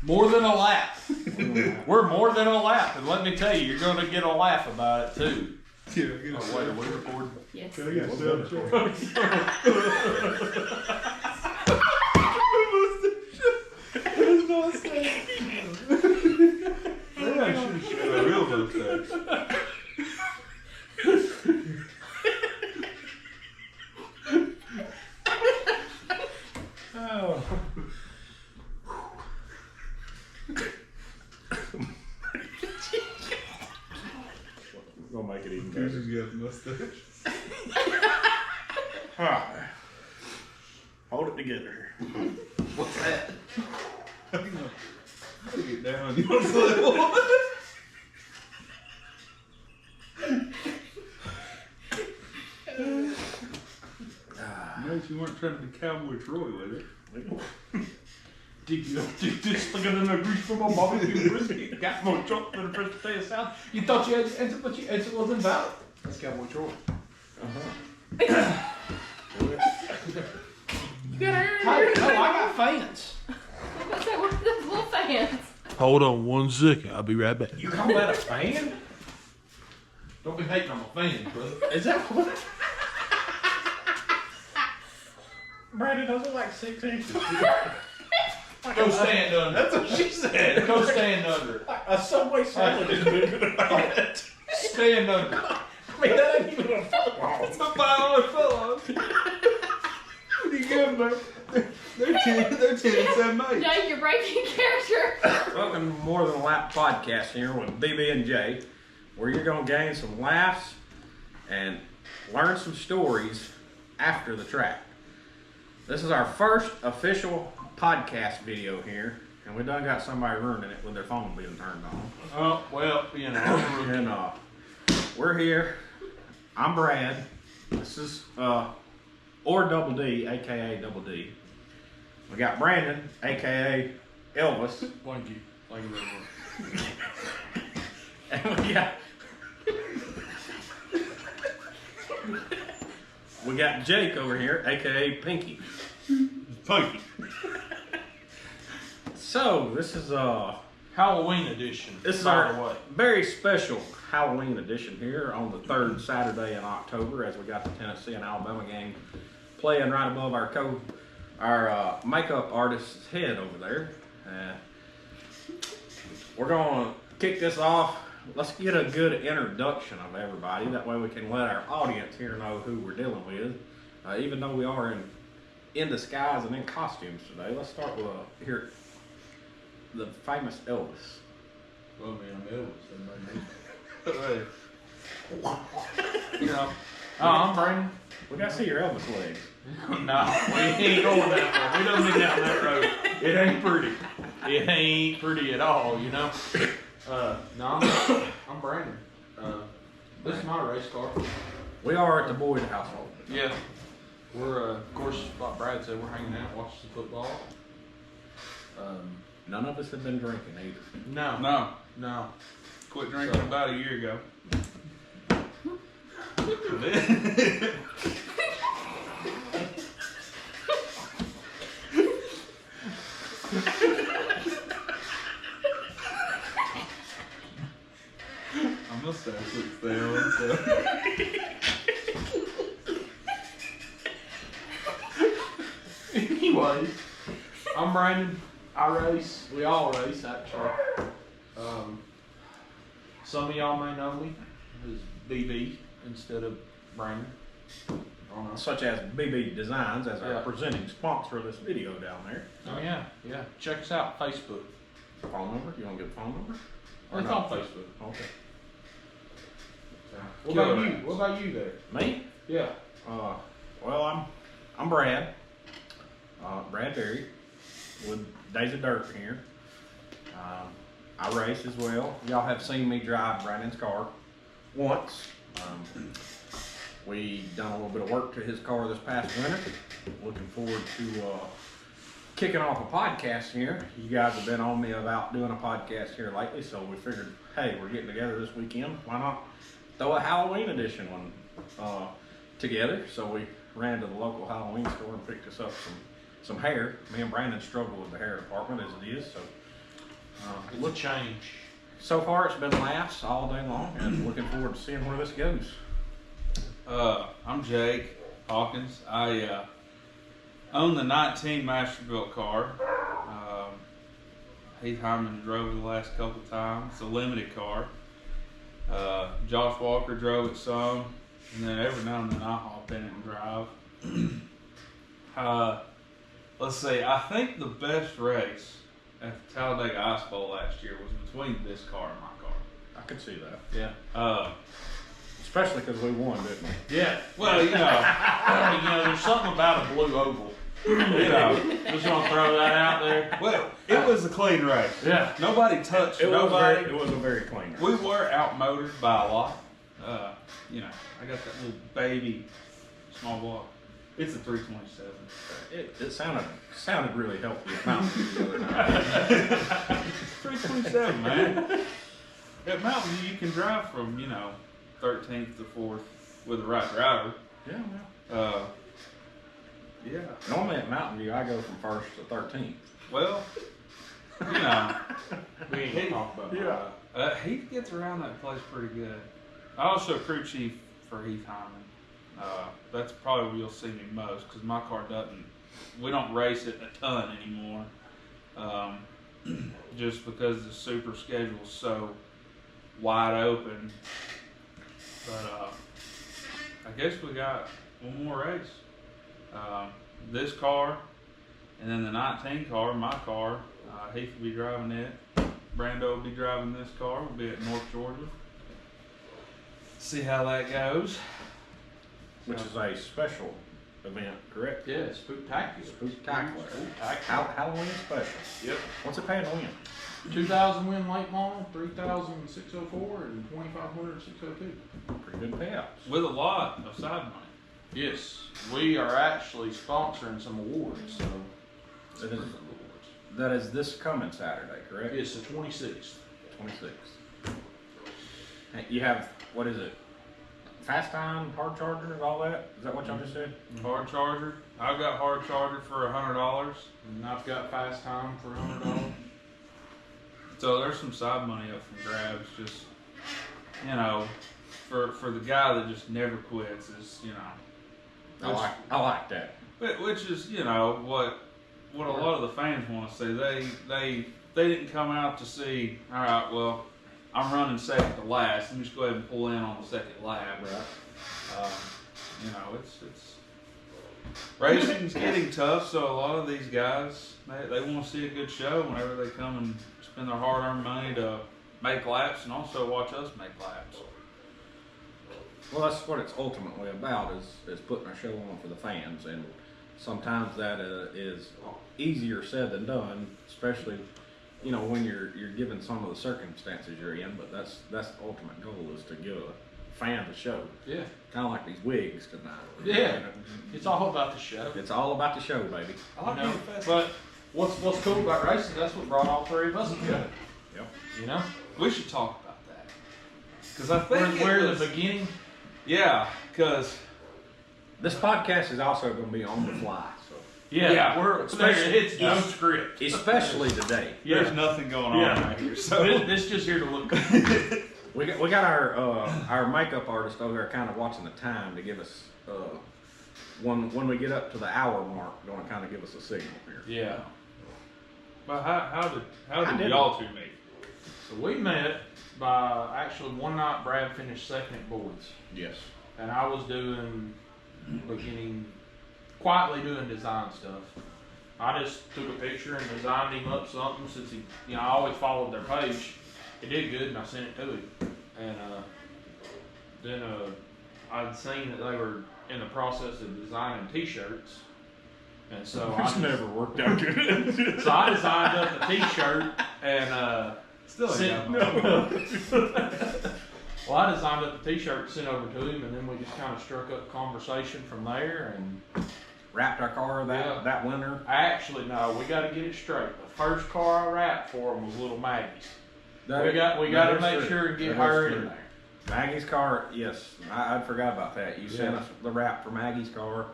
More than a lap. We're more than a lap, and let me tell you, you're going to get a laugh about it too. Yeah, wait, are we recording? Yes. Can I get a a real mustache. Oh. We'll make it even Chris better. has got a mustache. Alright. Hold it together. What's that? Get down. You want to say what? Mate, you weren't trying to be Cowboy Troy, was it? Did this look at the grease from my barbecue brisket? Got more truck than the first day of South. You thought you had to answer, but your answer wasn't valid. That's Cowboy Troy. You gotta earn Hey, it. no, I got fans. What's that? What are those little fans? Hold on 1 second. I'll be right back. You call that a fan? Don't be hating on my fans, brother. Is that what? Brandon, those are like 6 inches. Go stand under. That's what she said. Go stand under. A Subway sandwich is bigger than that. Stand under. I mean, that ain't even a football. It's a $5 pillow. Pretty good, man. They're 10 and 7 8. Jake, you're breaking character. Welcome to More Than a Lap podcast here with BB and Jay, where you're going to gain some laughs and learn some stories after the track. This is our first official podcast video here, and we done got somebody ruining it with their phone being turned on. Oh, well, you know. And we're here. I'm Brad. This is or Double D, aka Double D. We got Brandon, aka Elvis. Thank you. Thank you very much. And we got Jayke over here, aka Pinky. Punky. So this is Halloween edition. this is by our the way. very special Halloween edition here on the third Saturday in October, as we got the Tennessee and Alabama game playing right above our makeup artist's head over there. We're gonna kick this off. Let's get a good introduction of everybody. That way we can let our audience here know who we're dealing with. Even though we are in disguise and in costumes today, let's start with here the famous Elvis. Well, man, I'm Elvis. You know. Oh, I'm Brinn. We gotta see your Elvis legs. No, we ain't going that far. We don't get down that road. It ain't pretty. It ain't pretty at all, you know. No, I'm Brandon. This is my race car. We are at the Boyd household. Yeah. We're, of course, like Brad said, we're hanging out, watching some football. None of us have been drinking either. No. Quit drinking about a year ago. I'm gonna start 6 down, so. Anyways, I'm Brandon. I race. We all race, actually. Some of y'all may know me as BB instead of Brandon. I don't know. Such as BB Designs as our Yeah. presenting sponsor of this video down there. Oh yeah. Check us out, Facebook. Phone number? You want to get the phone number? Or it's on Facebook. Okay. What about you? What about you there? Me? Yeah. Well, I'm Brad. Brad Berry with Days of Dirt here. I race as well. Y'all have seen me drive Brandon's car once. We done a little bit of work to his car this past winter. Looking forward to kicking off a podcast here. You guys have been on me about doing a podcast here lately, so we figured, hey, we're getting together this weekend. Why not throw a Halloween edition one together? So we ran to the local Halloween store and picked us up some hair. Me and Brandon struggle with the hair department as it is, so It's a change. So far, it's been laughs all day long, and looking forward to seeing where this goes. I'm Jayke Hawkins. I own the 19 Masterbuilt car. Heath Hyman drove it the last couple times. It's a limited car. Josh Walker drove it some, and then every now and then I hop in it and drive. Let's see, I think the best race at the Talladega Ice Bowl last year was between this car and my car. I could see that. Yeah. Especially because we won, didn't we? Yeah. Well, There's something about a blue oval. Just gonna throw that out there. well, it was a clean race. Yeah. Nobody touched It nobody. was a very clean race. We were outmotored by a lot. I got that little baby small block. It's a 327. It sounded really healthy at Mountain View the other night. 327, man. At Mountain View, you can drive from 13th to 4th with the right driver. Yeah. Yeah. Normally at Mountain View, I go from 1st to 13th. Well, We ain't gonna talk about that. he gets around that place pretty good. I also crew chief for Heath Hyman. That's probably where you'll see me most because my car we don't race it a ton anymore. Just because the super schedule is so wide open. But I guess we got one more race. This car, and then the 19 car, my car. Heath will be driving it. Brando will be driving this car. We'll be at North Georgia. See how that goes. Which is a special event, correct? Yeah, spectacular. Spooktacular. Halloween special. Yep. What's it paying to win? 2,000 win late model, 3,604, and 2,500 602. Pretty good payouts. With a lot of side money. Yes, we are actually sponsoring some awards. So That is this coming Saturday, correct? it's the 26th. 26th. Hey, you have, what is it? Fast time, hard charger, all that? Is that what y'all just said? Hard charger. I've got hard charger for $100. And I've got fast time for $100. So there's some side money up from grabs. Just for the guy that just never quits is I like that. which is what a lot of the fans want to see. They didn't come out to see. All right, well, I'm running second to last. Let me just go ahead and pull in on the second lap. Right. It's racing's getting tough. So a lot of these guys they want to see a good show whenever they come and spend their hard-earned money to make laps and also watch us make laps. Well, that's what it's ultimately about is putting a show on for the fans, and sometimes that is easier said than done, especially when you're given some of the circumstances you're in. But that's the ultimate goal is to give a fan the show. Yeah. Kind of like these wigs tonight. Yeah. It's all about the show. It's all about the show, baby. I like being fast. But what's cool about racing? That's what brought all three of us together. Yep. We should talk about that because I think We're the beginning. Yeah, because This podcast is also going to be on the fly, so Yeah, it's no Yeah. script. especially today. there's nothing going on Yeah. right here. So This just here to look good. We got our makeup artist over there kind of watching the time to give us when we get up to the hour mark, going to kind of give us a signal here. Yeah. but how I did y'all two meet? So we met by actually one night Brad finished second at Boyd's. Yes. And I was quietly doing design stuff. I just took a picture and designed him up something since I always followed their page. It did good and I sent it to him. And then I'd seen that they were in the process of designing t-shirts. And so It's never worked out good. So I designed up the t-shirt and Still sent, well, I designed up the t-shirt and sent over to him, and then we just kind of struck up conversation from there. And Wrapped our car that winter. no, we got to get it straight. The first car I wrapped for him was little Maggie's. We got to make sure and get her in there. Maggie's car, yes, I forgot about that. You sent us the wrap for Maggie's car,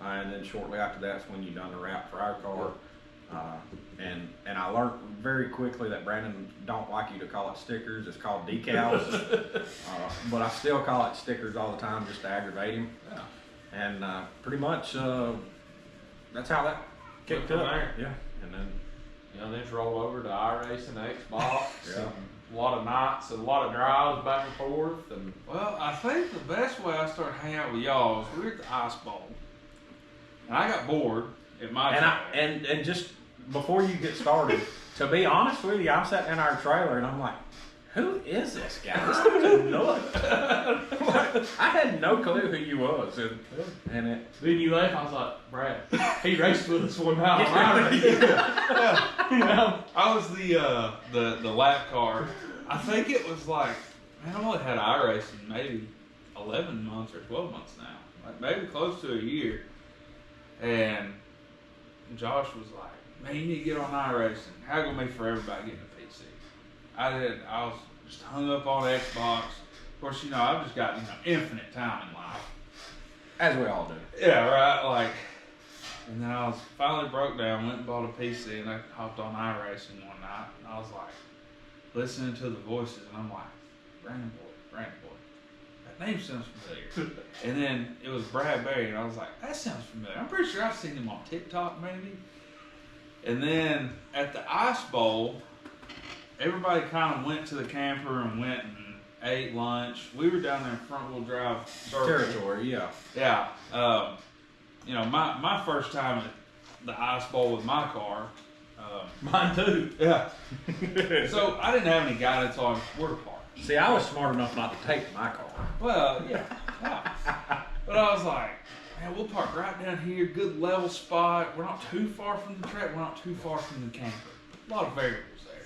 and then shortly after that's when you done the wrap for our car. And I learned very quickly that Brandon don't like you to call it stickers. It's called decals. But I still call it stickers all the time just to aggravate him. Yeah. And pretty much that's how that kicked Went from up. there. Yeah. And then Then just roll over to iRacing, Xbox, Yeah. and a lot of nights and a lot of drives back and forth. And Well, I think the best way I started hanging out with y'all is we were at the Ice Bowl. And I got bored at my trailer. and just before you get started, to be honest with you, I'm sitting in our trailer and I'm like, who is this guy? This dude's a nut. Like, I had no clue who you was, and it. then you left, I was like, Brad, he raced with us one time on iRacing. You know? I was the lap car. I think it was like, man, I only had iRacing maybe 11 months or 12 months now. Like maybe close to a year. And Josh was like, man, you need to get on iRacing. How gonna be for everybody getting a PC? I was just hung up on Xbox. Of course, I've just got, infinite time in life. As we all do. Yeah, right. Like, and then I was finally broke down, went and bought a PC, and I hopped on iRacing one night, and I was like, listening to the voices, and I'm like, Brandon Boy. That name sounds familiar. And then it was Brad Berry, and I was like, that sounds familiar. I'm pretty sure I've seen him on TikTok, maybe. And then at the Ice Bowl, everybody kind of went to the camper and went and ate lunch. We were down there in front wheel drive circle. Territory, yeah. Yeah. My first time at the Ice Bowl with my car. Mine too. Yeah. So I didn't have any guidance on where to park. See, I was smart enough not to take my car. Well, yeah. But I was like, man, we'll park right down here, good level spot. We're not too far from the track. We're not too far from the camper. A lot of variables there.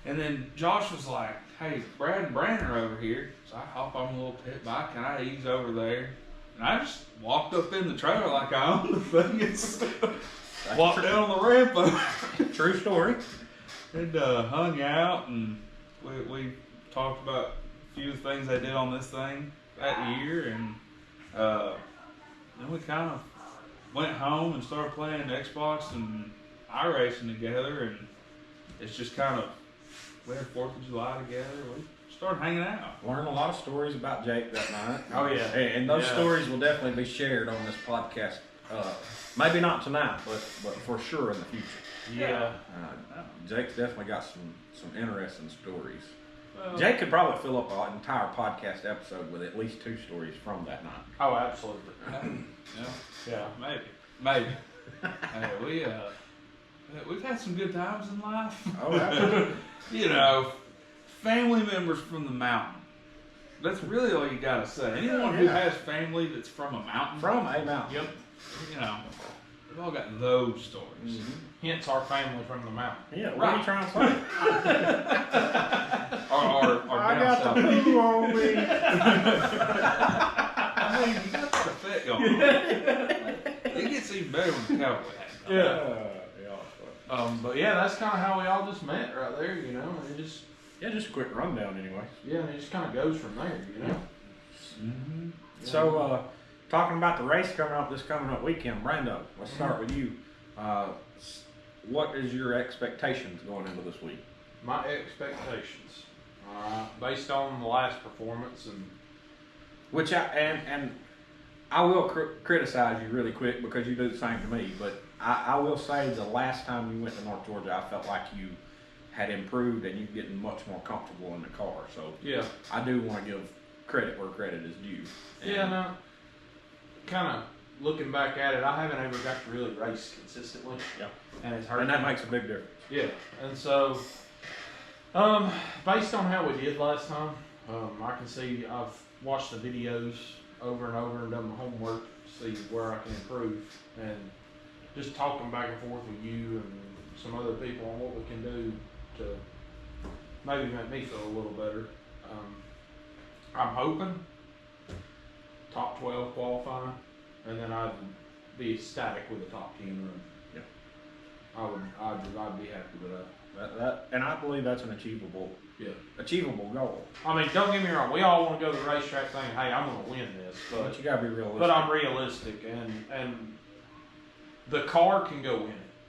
And then Josh was like, hey, Brad and Brandon are over here. So I hop on a little pit bike and I ease over there. And I just walked up in the trailer like I own the thing. Walked down on the ramp. True story. And hung out and we talked about a few things they did on this thing that year. And then we kind of went home and started playing Xbox and iRacing together. And it's just kind of, we had 4th of July together. We started hanging out. Learned a lot of stories about Jake that night. Oh, yeah. And those stories will definitely be shared on this podcast. Maybe not tonight, but for sure in the future. Yeah. Jake's definitely got some interesting stories. Well, Jake could probably fill up an entire podcast episode with at least 2 stories from that night. Oh, absolutely. yeah, Yeah. maybe. Hey, we've had some good times in life. Oh, absolutely. Family members from the mountain. That's really all you gotta say. Anyone who has family that's from a mountain. From a mountain. Yep. We've all got those stories. Mm-hmm. Hence our family from the mountain. Yeah, what are you trying to say? Or I down got south. the poo on me. I mean, you got that effect going on. It gets even better when the cowboy hat. Yeah. But yeah, that's kind of how we all just met right there, and it just, Just a quick rundown anyway. yeah, and it just kind of goes from there, Mm-hmm. So, talking about the race coming up this coming up weekend, Brando, let's start with you. What is your expectations going into this week? My expectations, based on the last performance, and Which I will criticize you really quick because you do the same to me, but I will say the last time you went to North Georgia, I felt like you had improved and you're getting much more comfortable in the car. So yeah, I do want to give credit where credit is due. kind of looking back at it, I haven't ever got to really race consistently. Yeah. And it's hurt. And that makes a big difference. Yeah, and so, based on how we did last time, I can see I've watched the videos over and over and done my homework to see where I can improve, and just talking back and forth with you and some other people on what we can do to maybe make me feel a little better. I'm hoping top 12 qualifying, and then I'd be ecstatic with a top 10 run. Yeah. I'd be happy with that. And I believe that's an achievable goal. I mean, don't get me wrong. We all want to go to the racetrack thinking, "Hey, I'm going to win this," But you gotta be realistic. but I'm realistic, and the car can go win it.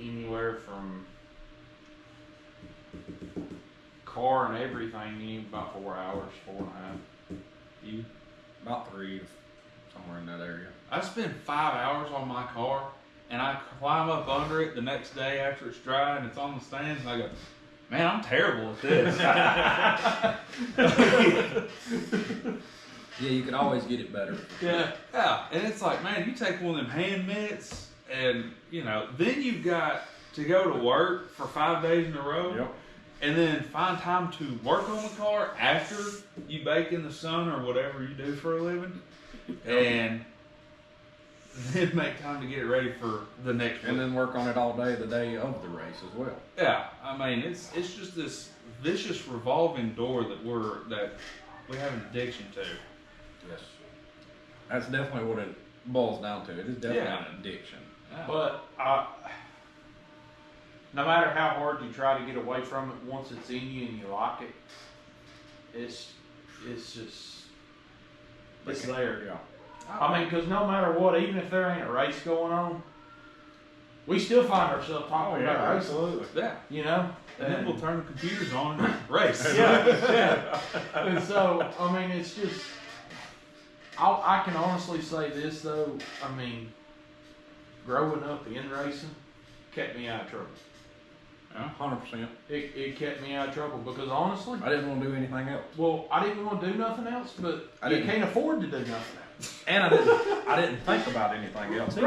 anywhere from car and everything, you need about 4 hours, 4.5. You? About 3, somewhere in that area. I spend 5 hours on my car, and I climb up under it the next day after it's dry and it's on the stands, and I go, man, I'm terrible at this. Yeah, you can always get it better. Yeah, and it's like, man, you take one of them hand mitts, and then you've got to go to work for 5 days in a row. Yep. And then find time to work on the car after you bake in the sun or whatever you do for a living. And then make time to get it ready for the next week. And then work on it all day the day of the race as well. Yeah, I mean, it's just this vicious revolving door that we have an addiction to. Yes. That's definitely what it boils down to. It is definitely an addiction. Yeah. But no matter how hard you try to get away from it, once it's in you and you like it, it's there. Yeah. I mean, because no matter what, even if there ain't a race going on, we still find ourselves talking about racing. Absolutely. Yeah. And then we'll turn the computers on and race. Yeah. And so, I mean, it's just, I can honestly say this though, I mean, growing up in racing kept me out of trouble. Yeah, 100%. It kept me out of trouble because honestly, I didn't want to do anything else. well, I didn't want to do nothing else, but I you didn't. can't afford to do nothing else. And I didn't think about anything else. either.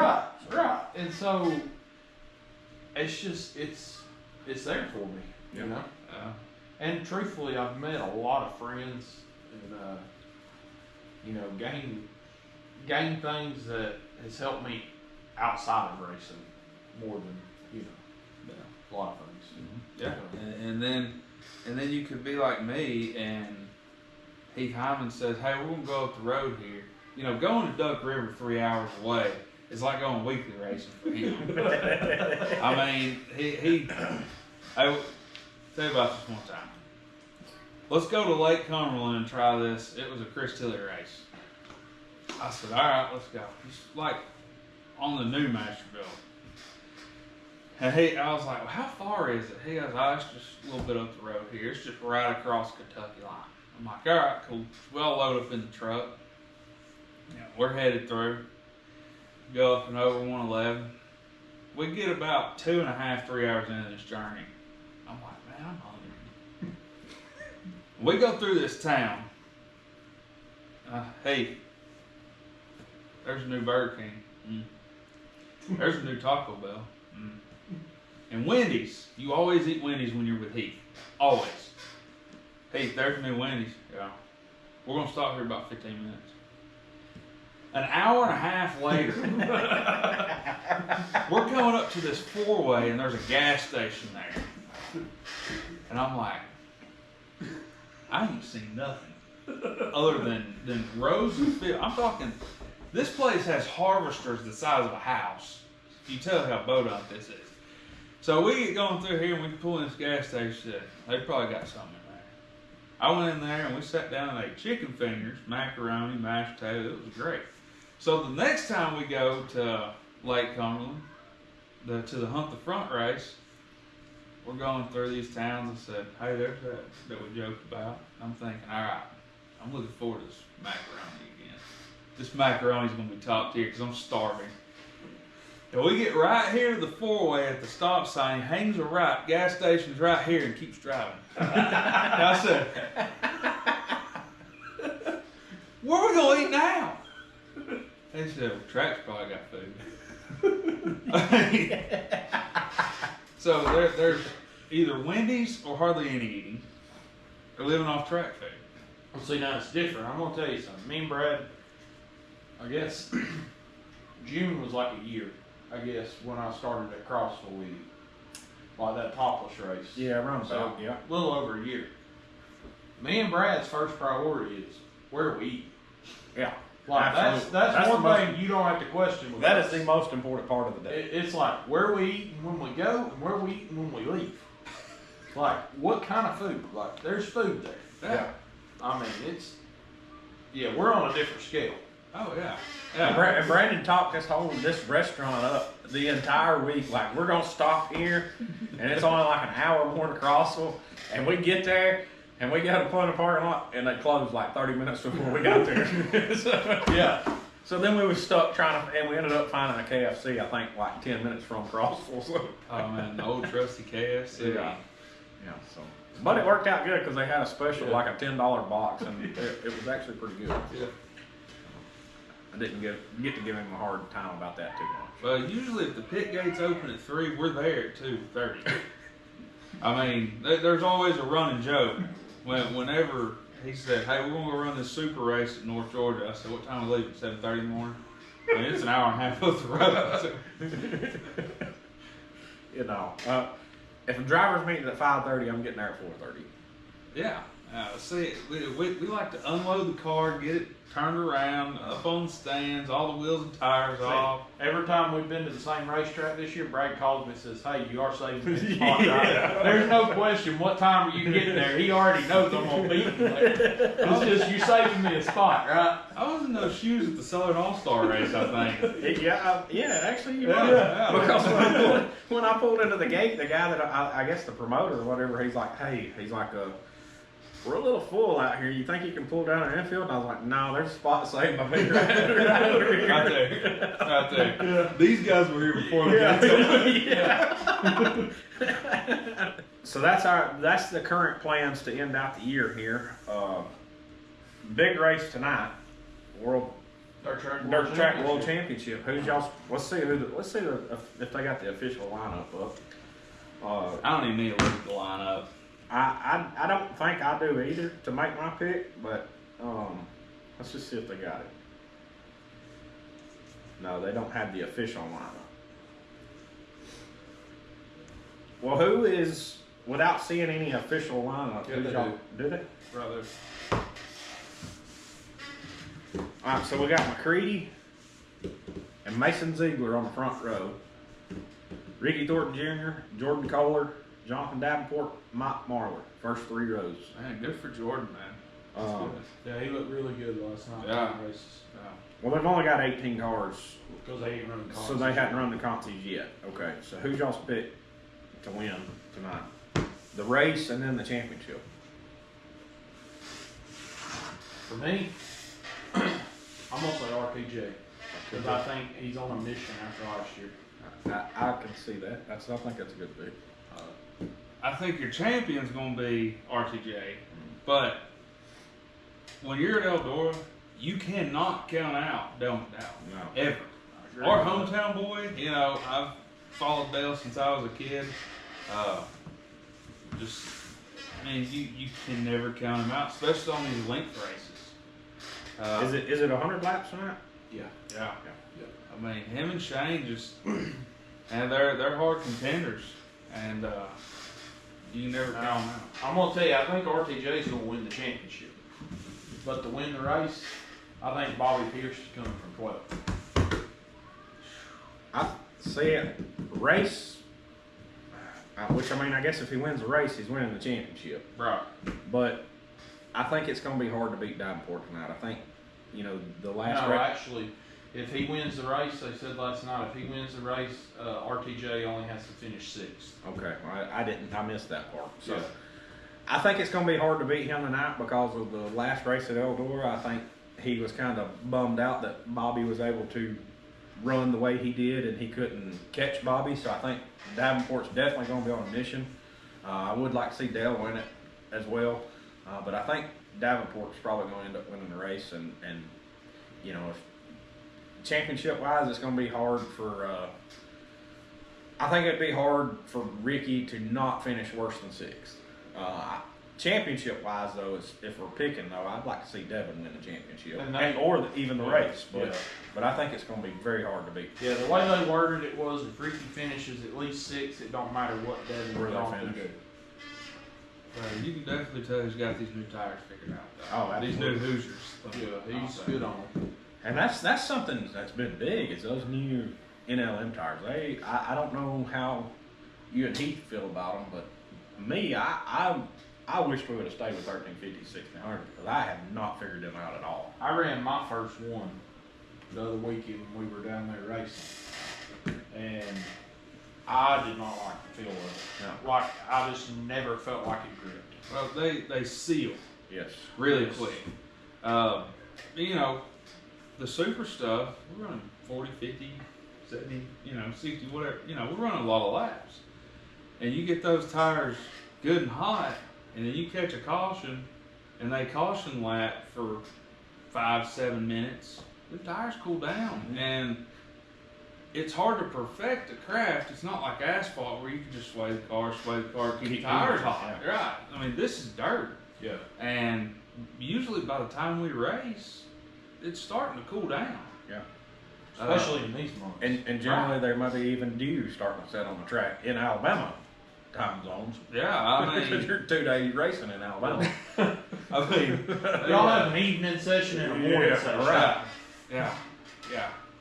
Right. And so, it's just, it's there for me, you know? And truthfully, I've met a lot of friends and, gain things that has helped me outside of racing more than, a lot of things. Yeah. And then you could be like me, and Heath Hyman says, hey, we're going to go up the road here. Going to Duck River 3 hours away is like going weekly racing for him. I mean, I'll tell you about this one time. Let's go to Lake Cumberland and try this. It was a Chris Tilley race. I said, all right, let's go. It's like on the new Masterville. And I was like, well, how far is it? He goes, oh, it's just a little bit up the road here. It's just right across the Kentucky line. I'm like, all right, cool. So we'll load up in the truck. We're headed through. Go up and over 111. We get about 2.5, 3 hours into this journey. I'm like, man, I'm hungry. We go through this town. Hey, there's a new Burger King. There's a new Taco Bell. And Wendy's. You always eat Wendy's when you're with Heath. Always. Heath, there's a new Wendy's. Yeah. We're going to stop here about 15 minutes. An hour and a half later, we're coming up to this four-way, and there's a gas station there. And I'm like, I ain't seen nothing other than rows of field. I'm talking, this place has harvesters the size of a house. You tell how bodunk this is. So we get going through here, and we pull in this gas station. They probably got something in there. I went in there, and we sat down and ate chicken fingers, macaroni, mashed potatoes. It was great. So the next time we go to Lake Cumberland, to the Hunt the Front race, we're going through these towns. I said, hey, there's that we joked about. I'm thinking, all right, I'm looking forward to this macaroni again. This macaroni's going to be top tier because I'm starving. And we get right here to the four-way at the stop sign. He hangs a right. Gas station's right here and keeps driving. And I said, where are we going to eat now? He said, well, Track's probably got food. So there's either Wendy's or hardly any eating. They're living off Track food. Well, see, now it's different. I'm going to tell you something. Me and Brad, I guess, June was like a year, I guess, when I started at Crossville with you. Like that topless race. Yeah, around So, yeah. a little over a year. Me and Brad's first priority is where we eat. Yeah. Like that's one thing you don't have to question with That us. is the most important part of the day. It's like where we eat and when we go and where we eat and when we leave. Like what kind of food? Like there's food there. Yeah. I mean we're on a different scale. Oh, yeah. And Brandon talked this restaurant up the entire week. Like, we're gonna stop here, and it's only like an hour more to Crossville, and we get there, and we got to pull in the parking lot, and they closed like 30 minutes before we got there. So then we were stuck trying to, and we ended up finding a KFC, I think, like 10 minutes from Crossville. So. Oh man, the old trusty KFC. Yeah. So. But it worked out good because they had a special, like a $10 box, and it was actually pretty good. Yeah. I didn't get to give him a hard time about that too much. Well, usually if the pit gates open at 3, we're there at 2:30. I mean, there's always a running joke. Whenever he said, "Hey, we're gonna go run this super race at North Georgia," I said, "What time we leave? 7:30 in the morning." I mean, it's an hour and a half up the road. You know, if a driver's meeting at 5:30, I'm getting there at 4:30. Yeah. See, we like to unload the car, get it turned around, up on the stands, all the wheels and tires off. Every time we've been to the same racetrack this year, Brad calls me and says, "Hey, you are saving me a spot, right?" There's no question what time are you getting there. He already knows I'm going to beat him there. It's just you're saving me a spot, right? I was in those shoes at the Southern All-Star race, I think. Actually, you Yeah, were. yeah. Because when I pulled into the gate, the guy that I guess the promoter or whatever, he's like, "Hey," he's like, "We're a little full out here. You think you can pull down an infield?" And I was like, "No, there's a spot saved by me right over here." Right there. Yeah. These guys were here before the gates opened. So that's the current plans to end out the year here. Big race tonight, Dirt Track World Championship. Who's y'all? Let's see if they got the official lineup up. I don't even need to look at the lineup. I don't think I do either to make my pick, but let's just see if they got it. No, they don't have the official lineup. Well, who is, without seeing any official lineup, Yeah, who they y'all, do they? Right there. All right, so we got McCready and Mason Ziegler on the front row. Ricky Thornton Jr., Jordan Kohler, Jonathan Davenport, Mike Marler. First 3 rows. Man, good for Jordan, man. That's good. Yeah, he looked really good last night. Yeah. In the races. Well, they've only got 18 cars, Because they ain't running cars. so they hadn't run the contests yet. Okay, so who's y'all's pick to win tonight? The race and then the championship. For me, I'm going to say RPJ. Because I think he's on a mission after last year. I can see that. I think that's a good pick. I think your champion's going to be RTJ, but when you're at Eldora, you cannot count out Dale McDowell. No. Ever. Our hometown boy, you know, I've followed Dale since I was a kid. You can never count him out, especially on these length races. Is it 100 laps tonight? Yeah. Yeah. I mean, him and Shane just, and they're hard contenders, and you can never count them out. I'm going to tell you, I think RTJ's going to win the championship. But to win the race, I think Bobby Pierce is coming from 12. I see it. Race, which I mean, I guess if he wins the race, he's winning the championship. Right. But I think it's going to be hard to beat Davenport tonight. I think, the last No, race. actually, if he wins the race, they said last night, if he wins the race, RTJ only has to finish 6th. Okay, I missed that part. So Yeah. I think it's going to be hard to beat him tonight because of the last race at Eldora. I think he was kind of bummed out that Bobby was able to run the way he did and he couldn't catch Bobby. So I think Davenport's definitely going to be on a mission. I would like to see Dale win it as well, but I think Davenport's probably going to end up winning the race. And if championship-wise, it's going to be hard for. I think it'd be hard for Ricky to not finish worse than 6th. Championship-wise, though, if we're picking, though, I'd like to see Devin win the championship, even the race. But I think it's going to be very hard to beat. Yeah, the way they worded it was if Ricky finishes at least 6th, it don't matter what Devin Where is they off to finish. do. You can definitely tell he's got these new tires figured out. Oh, These new absolutely. Hoosiers. Yeah, he's good on it. And that's something that's been big is those new NLM tires. I don't know how you and Heath feel about them, but me, I wish we would have stayed with 1350, 1600 because I have not figured them out at all. I ran my first one the other weekend when we were down there racing. and I did not like the feel of it. No. Like, I just never felt like it gripped. Well, they seal Yes. really Yes. quick. You know, the super stuff, we're running 40, 50, 70, 60, whatever. We're running a lot of laps. And you get those tires good and hot, and then you catch a caution, and they caution lap for 5-7 minutes. The tires cool down, and it's hard to perfect the craft. It's not like asphalt where you can just sway the car, keep the tires hot. Yeah. Right. I mean, this is dirt. Yeah. And usually by the time we race, it's starting to cool down. Yeah. Especially in these months. And generally there might be even dew starting to set on the track in Alabama time zones. Yeah, I mean, You're 2 days racing in Alabama. I mean, Y'all have an evening session and a morning session. right. Yeah.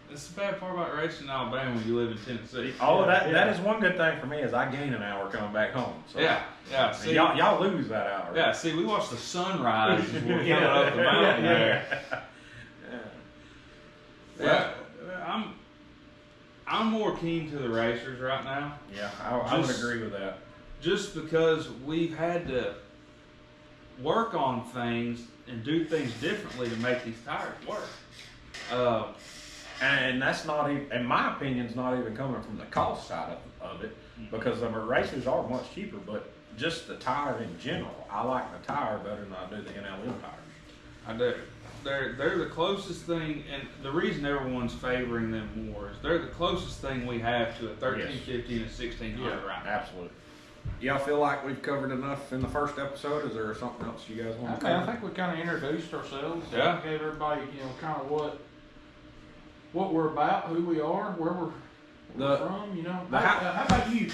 That's the bad part about racing in Alabama when you live in Tennessee. Oh, that Yeah. is one good thing for me is I gain an hour coming back home. So Yeah. and See, y'all lose that hour. yeah. See, we watch the sunrise as we're coming up the mountain there. Yeah. I'm more keen to the racers right now. Yeah, I would Just- agree with that. Just because we've had to work on things and do things differently to make these tires work. And that's not even, in my opinion, is not even coming from the cost side of it, because the racers are much cheaper, but just the tire in general, I like the tire better than I do the NLM tires. I do. They're the closest thing, and the reason everyone's favoring them more is they're the closest thing we have to a 1350 and a 1600 right now. Absolutely. Y'all feel like we've covered enough in the first episode? Is there something else you guys want to Okay, I cover? think we kind of introduced ourselves. Yeah. Gave everybody, kind of what we're about, who we are, where we're from, How about you?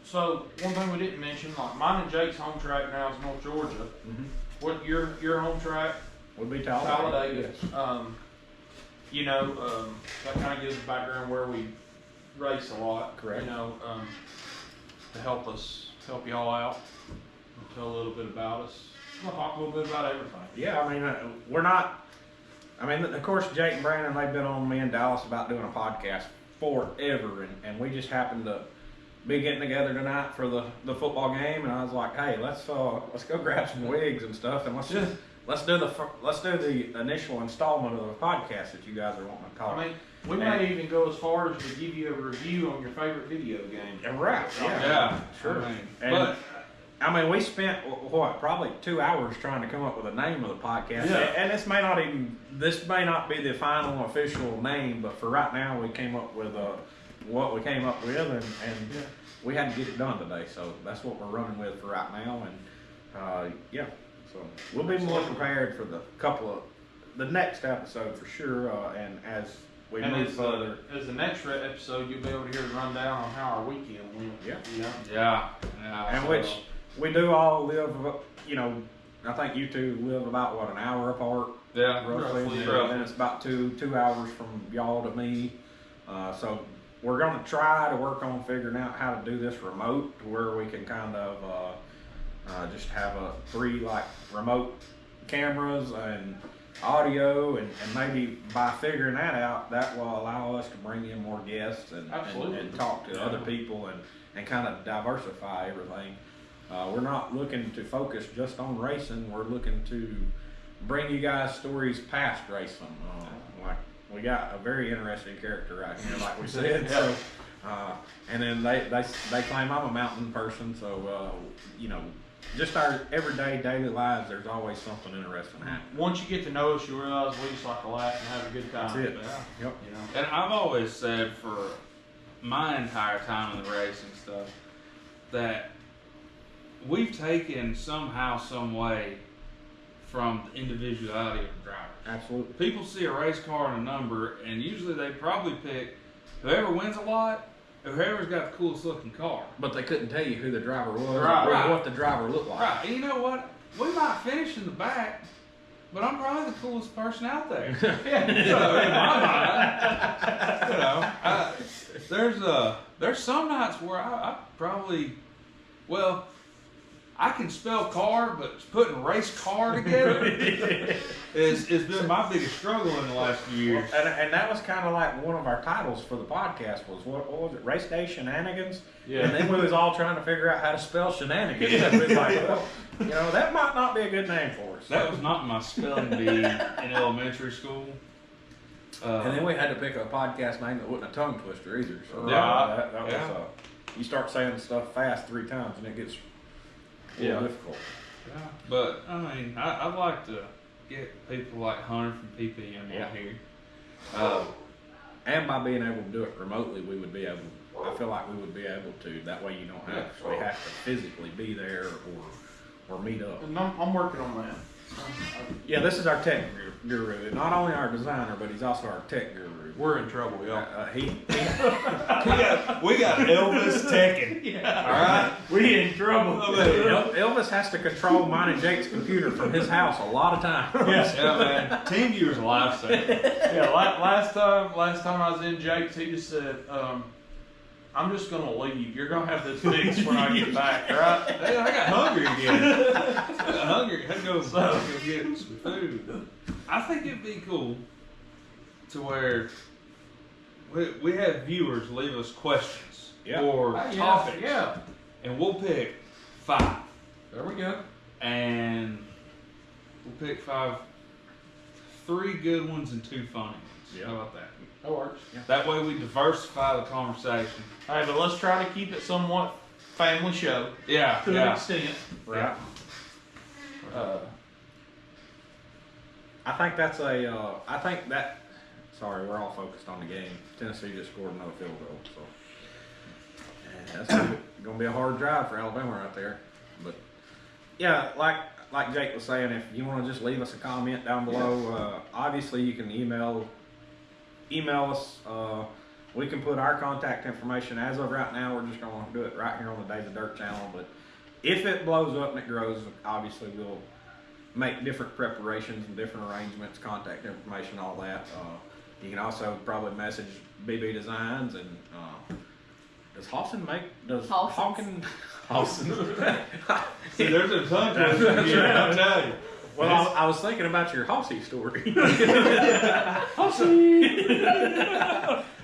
So one thing we didn't mention, like mine and Jake's home track now is North Georgia. Mhm. What your home track? Would be Talladega. Talladega. Yes. That kind of gives a background where we race a lot. Correct. To help y'all out. Tell a little bit about us. We'll talk a little bit about everything. Yeah, I mean, we're not. I mean, of course, Jake and Brandon, they've been on me and Dallas about doing a podcast forever, and we just happened to be getting together tonight for the football game, and I was like, hey, let's go grab some wigs and stuff, and let's do the initial installment of the podcast that you guys are wanting to call. I mean, we may even go as far as to give you a review on your favorite video game. Right. Yeah, Sure. I mean, And, but I mean, we spent probably 2 hours trying to come up with a name of the podcast, and this may not be the final official name, but for right now, we came up with what we came up with, and we had to get it done today, so that's what we're running with for right now, and so we'll be more prepared for the next episode for sure, and as we move further. As the next episode, you'll be able to hear a rundown on how our weekend went. Yeah. yeah. And so- which we do all live, I think you two live about, an hour apart, yeah, roughly. Roughly. And it's about 2 hours from y'all to me. So we're going to try to work on figuring out how to do this remote, to where we can kind of just have 3 remote cameras and audio, and maybe by figuring that out, that will allow us to bring in more guests and talk to other people and kind of diversify everything. We're not looking to focus just on racing. We're looking to bring you guys stories past racing. Like we got a very interesting character right here, like we said. So, and then they claim I'm a mountain person. So just our everyday daily lives, there's always something interesting happening. Once you get to know us, you realize we just like to laugh and have a good time. That's it. Yeah. Yep. And I've always said for my entire time in the racing stuff that we've taken somehow, some way from the individuality of the driver. Absolutely. People see a race car and a number, and usually they probably pick whoever wins a lot, whoever's got the coolest looking car. But they couldn't tell you who the driver was, Right. or what the driver looked like. Right. And you know what? We might finish in the back, but I'm probably the coolest person out there. So in my mind, there's some nights where I probably, I can spell car, but putting race car together is been my biggest struggle in the last few years. And that was kind of like one of our titles for the podcast was, what was it, Race Day Shenanigans? Yeah. And then we was all trying to figure out how to spell shenanigans. And we was like, well, that might not be a good name for us. That was not my spelling bee in elementary school. And then we had to pick a podcast name that wasn't a tongue twister either. So Yeah. that was, Yeah. you start saying stuff fast 3 times and it gets a little difficult. Yeah, but I mean, I'd like to get people like Hunter from PPM on here. And by being able to do it remotely, we would be able. I feel like we would be able to. That way, you don't actually have to physically be there or meet up. And I'm working on that. Yeah, this is our tech guru. Not only our designer, but he's also our tech guru. We're in trouble, y'all. We got Elvis Tekken. Yeah. All right. We in trouble. Elvis has to control mine and Jake's computer from his house a lot of times. Yes. Yeah, man. Team viewer's a lifesaver. Yeah, last time I was in Jake's, he just said, I'm just gonna leave. You're gonna have this fixed when I get back, right? Hey, I got hungry again. I got hungry. I had to go get some food. I think it'd be cool to where we have viewers leave us questions or topics. Yeah. And we'll pick 5. There we go. And we'll pick 5. 3 good ones and 2 funny ones. Yeah. How about that? That works. Yeah. That way we diversify the conversation. Hey, but let's try to keep it somewhat family show Yeah, to an extent. Right. I think that's sorry, we're all focused on the game. Tennessee just scored another field goal, so that's gonna be a hard drive for Alabama right there. But yeah, like Jake was saying, if you want to just leave us a comment down below, obviously you can email us. We can put our contact information. As of right now, we're just going to do it right here on the Days of Dirt channel. But if it blows up and it grows, obviously we'll make different preparations and different arrangements, contact information, all that. You can also probably message BB Designs and does Hawson make? Does Hawkins? See, there's a tongue twister here, I'll tell you. Well, I was thinking about your Hossy story.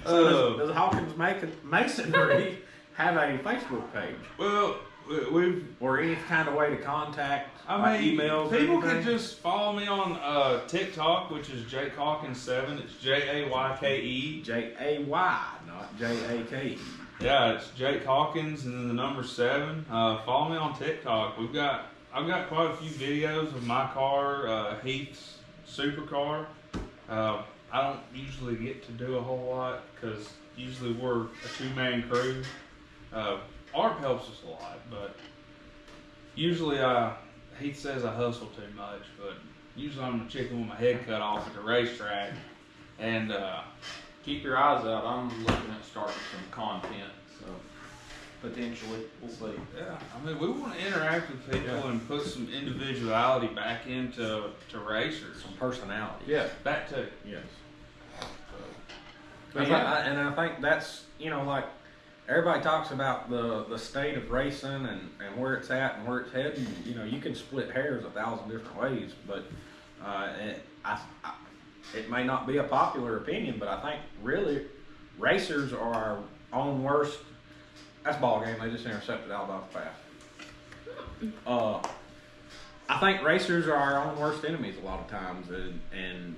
So does Hawkins Masonry have a Facebook page? Well, we've... Or any kind of way to contact, I mean, emails? people can just follow me on TikTok, which is Jake Hawkins 7. It's Jayke. Jay, not Jake. Yeah, it's Jake Hawkins and then the number 7. Follow me on TikTok. I've got quite a few videos of my car, Heath's supercar. I don't usually get to do a whole lot because usually we're a 2-man crew. Art helps us a lot, but usually Heath says I hustle too much, but usually I'm a chicken with my head cut off at the racetrack. And keep your eyes out. I'm looking at starting some content, so potentially we'll see. Yeah, I mean, we want to interact with people and put some individuality back into racers. Some personality. Yeah, that too. Yes. But I think that's, like, everybody talks about the state of racing and where it's at and where it's heading. You can split hairs 1,000 different ways, but it may not be a popular opinion, but I think really racers are our own worst. That's ball game. They just intercepted Alabama's pass. I think racers are our own worst enemies a lot of times, and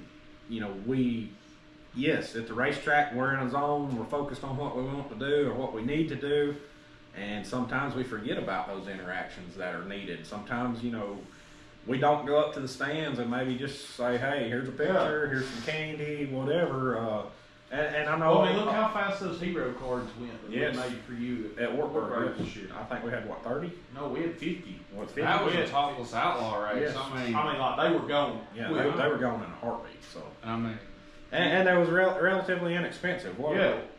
yes, at the racetrack, we're in a zone, we're focused on what we want to do or what we need to do, and sometimes we forget about those interactions that are needed. Sometimes, we don't go up to the stands and maybe just say, hey, here's a picture, here's some candy, whatever. And I know... Well, I mean, look how fast those hero cards went that Yes. we made for you at Wartburg this year. I think we had, 30? No, we had 50. What, 50? That was a topless outlaw race. Yes. I mean, like, they were going. Yeah, they were going in a heartbeat, so... And that was relatively inexpensive. What,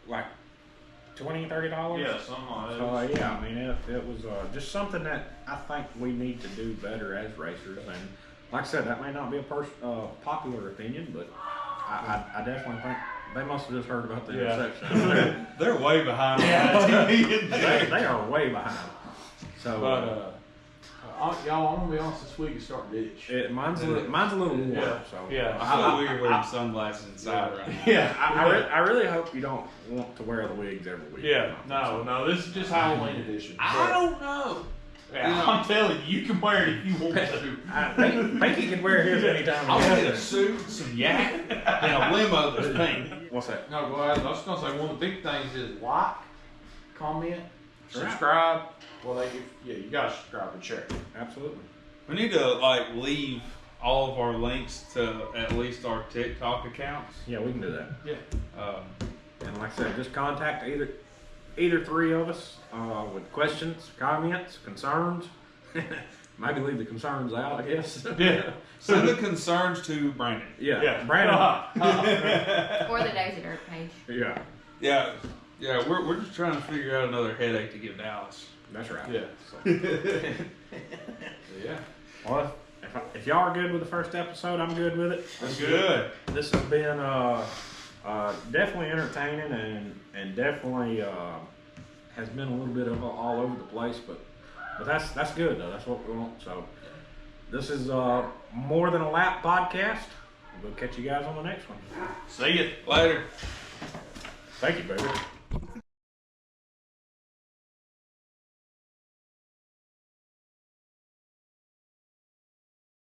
like $20, $30? Yeah, something like that. So yeah, I mean it was just something that I think we need to do better as racers. And like I said, that may not be a popular opinion, but I definitely think they must have just heard about the intersection. they're way behind. Yeah, they are way behind. So, Y'all, I'm gonna be honest, this week is starting to itch. Mine's a little warm. Yeah. So Yeah. I feel weird wearing sunglasses inside right now. Yeah. I really hope you don't want to wear the wigs every week. Yeah. No, this is just Halloween edition. I don't know. Yeah, I'm telling you, you can wear it if you want to. Pinky can wear his anytime. I'll get a suit, some yak, and a limo that's pink. What's that? No, go ahead. I was gonna say one of the big things is like, comment, Sure. subscribe. Well, you gotta subscribe and share. Absolutely. We need to leave all of our links to at least our TikTok accounts. Yeah, we can do that. Yeah. And like I said, just contact either three of us with questions, comments, concerns. Maybe leave the concerns out, I guess. Yeah. Send the concerns to Brandon. Yeah. Brandon. Or the Daisy Dirt page. Yeah, Yeah, we're just trying to figure out another headache to give Dallas. that's right. Yeah. So, Yeah. well, if y'all are good with the first episode, I'm good with it. That's good. This has been definitely entertaining and definitely has been a little bit of all over the place, but that's good though. That's what we want. So this is More Than a Lap podcast. We'll catch you guys on the next one. See ya. Later. Thank you, baby.